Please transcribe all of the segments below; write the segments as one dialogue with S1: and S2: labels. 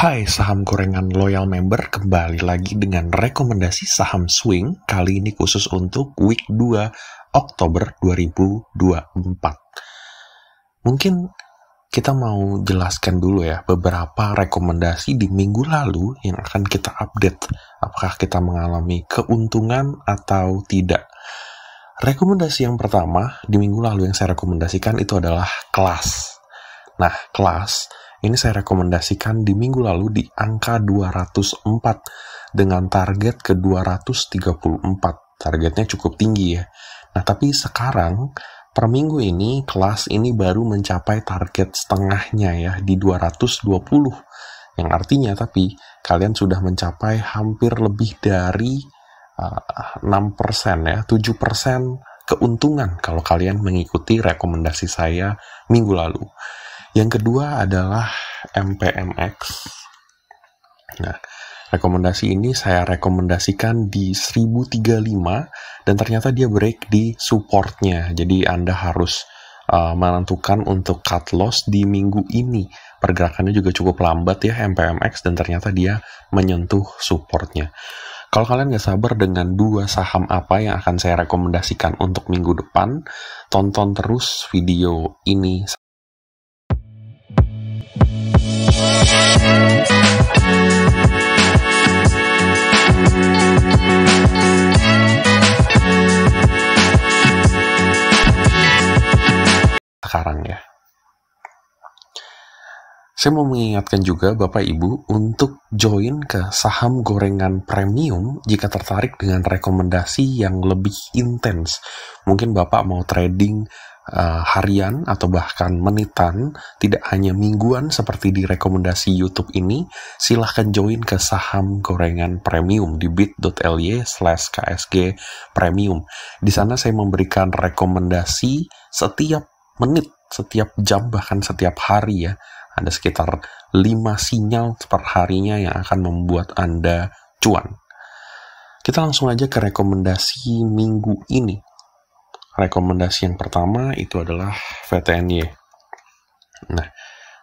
S1: Hai saham gorengan loyal member, kembali lagi dengan rekomendasi saham swing, kali ini khusus untuk week 2 Oktober 2024. Mungkin kita mau jelaskan dulu ya beberapa rekomendasi di minggu lalu yang akan kita update. Apakah kita mengalami keuntungan atau tidak? Rekomendasi yang pertama di minggu lalu yang saya rekomendasikan itu adalah kelas. Nah, kelas ini saya rekomendasikan di minggu lalu di angka 204 dengan target ke 234. Targetnya cukup tinggi ya. Nah, tapi sekarang per minggu ini kelas ini baru mencapai target setengahnya ya di 220. Yang artinya tapi kalian sudah mencapai hampir lebih dari 6% ya, 7% keuntungan kalau kalian mengikuti rekomendasi saya minggu lalu. Yang kedua adalah MPMX. Nah, rekomendasi ini saya rekomendasikan di 1035 dan ternyata dia break di supportnya. Jadi Anda harus menentukan untuk cut loss di minggu ini. Pergerakannya juga cukup lambat ya MPMX dan ternyata dia menyentuh supportnya. Kalau kalian nggak sabar dengan dua saham apa yang akan saya rekomendasikan untuk minggu depan, tonton terus video ini. Sekarang ya. Saya mau mengingatkan juga Bapak Ibu untuk join ke saham gorengan premium jika tertarik dengan rekomendasi yang lebih intens. Mungkin Bapak mau trading harian atau bahkan menitan, tidak hanya mingguan seperti di rekomendasi YouTube ini. Silahkan join ke saham gorengan premium di bit.ly/ksg premium. Di sana saya memberikan rekomendasi setiap menit, setiap jam, bahkan setiap hari ya. Ada sekitar 5 sinyal per harinya yang akan membuat Anda cuan. Kita langsung aja ke rekomendasi minggu ini. Rekomendasi yang pertama itu adalah VTNY. Nah,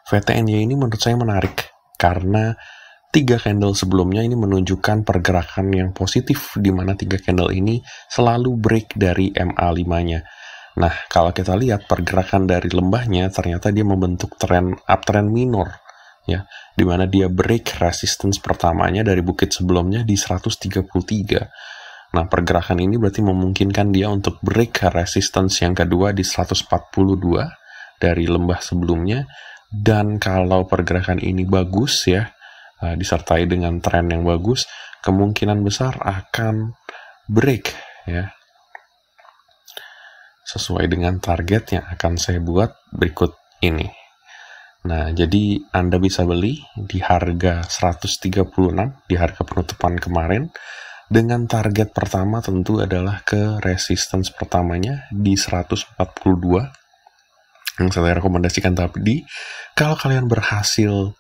S1: VTNY ini menurut saya menarik karena 3 candle sebelumnya ini menunjukkan pergerakan yang positif di mana 3 candle ini selalu break dari MA5-nya. Nah, kalau kita lihat pergerakan dari lembahnya, ternyata dia membentuk uptrend minor, ya, di mana dia break resistance pertamanya dari bukit sebelumnya di 133. Nah, pergerakan ini berarti memungkinkan dia untuk break resistance yang kedua di 142 dari lembah sebelumnya. Dan kalau pergerakan ini bagus ya, disertai dengan tren yang bagus, kemungkinan besar akan break ya, sesuai dengan target yang akan saya buat berikut ini. Nah, jadi Anda bisa beli di harga 136 di harga penutupan kemarin dengan target pertama tentu adalah ke resistance pertamanya di 142 yang saya rekomendasikan. Tapi kalau kalian berhasil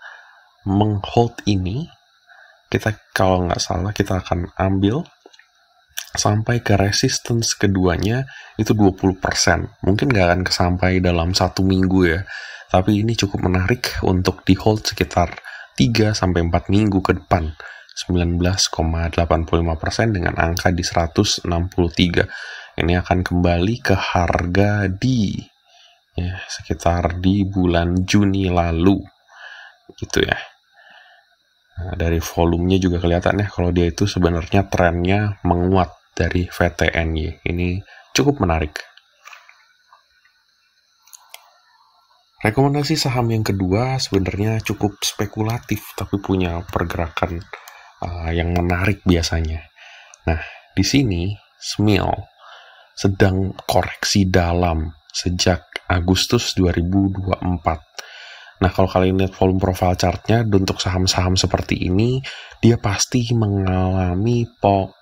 S1: menghold ini, kita kalau nggak salah kita akan ambil sampai ke resistance keduanya itu 20%. Mungkin nggak akan kesampai dalam 1 minggu ya, tapi ini cukup menarik untuk di hold sekitar 3-4 minggu ke depan. 19,85% dengan angka di 163. Ini akan kembali ke harga di ya, sekitar di bulan Juni lalu gitu ya. Nah, dari volumenya juga kelihatan ya kalau dia itu sebenarnya trennya menguat dari VTNY. Ini cukup menarik. Rekomendasi saham yang kedua sebenarnya cukup spekulatif tapi punya pergerakan yang menarik biasanya. Nah, di sini SMIL sedang koreksi dalam sejak Agustus 2024. Nah, kalau kalian lihat volume profile chartnya untuk saham-saham seperti ini, dia pasti mengalami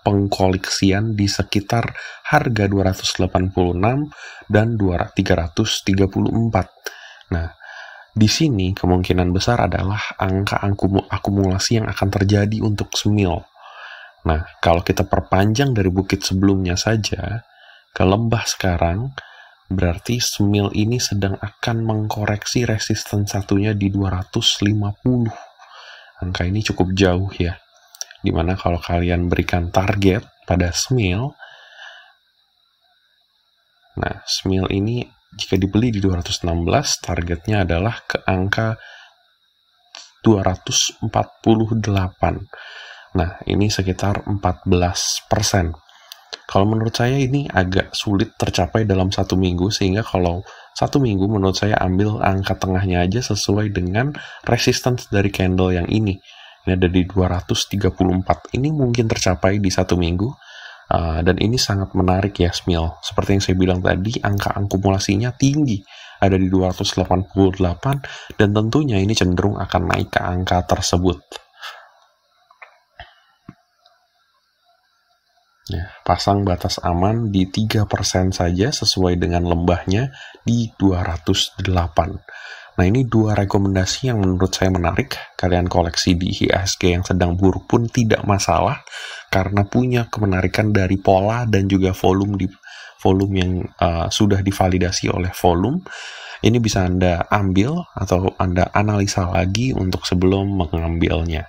S1: pengkoleksian di sekitar harga 286 dan 334. Nah, di sini kemungkinan besar adalah angka akumulasi yang akan terjadi untuk SMIL. Nah, kalau kita perpanjang dari bukit sebelumnya saja ke lembah sekarang, berarti SMIL ini sedang akan mengkoreksi resistance satunya di 250. Angka ini cukup jauh ya, dimana kalau kalian berikan target pada SMIL, nah SMIL ini jika dibeli di 216, targetnya adalah ke angka 248. Nah, ini sekitar 14%. Kalau menurut saya ini agak sulit tercapai dalam 1 minggu, sehingga kalau 1 minggu menurut saya ambil angka tengahnya aja sesuai dengan resistance dari candle yang ini. Ini ada di 234. Ini mungkin tercapai di 1 minggu. Dan ini sangat menarik ya SMIL. Seperti yang saya bilang tadi, angka akumulasinya tinggi. Ada di 288, dan tentunya ini cenderung akan naik ke angka tersebut. Ya, pasang batas aman di 3% saja sesuai dengan lembahnya di 208. Nah, ini 2 rekomendasi yang menurut saya menarik. Kalian koleksi di IHSG yang sedang buruk pun tidak masalah, karena punya kemenarikan dari pola dan juga volume yang sudah divalidasi oleh volume. Ini bisa Anda ambil atau Anda analisa lagi untuk sebelum mengambilnya.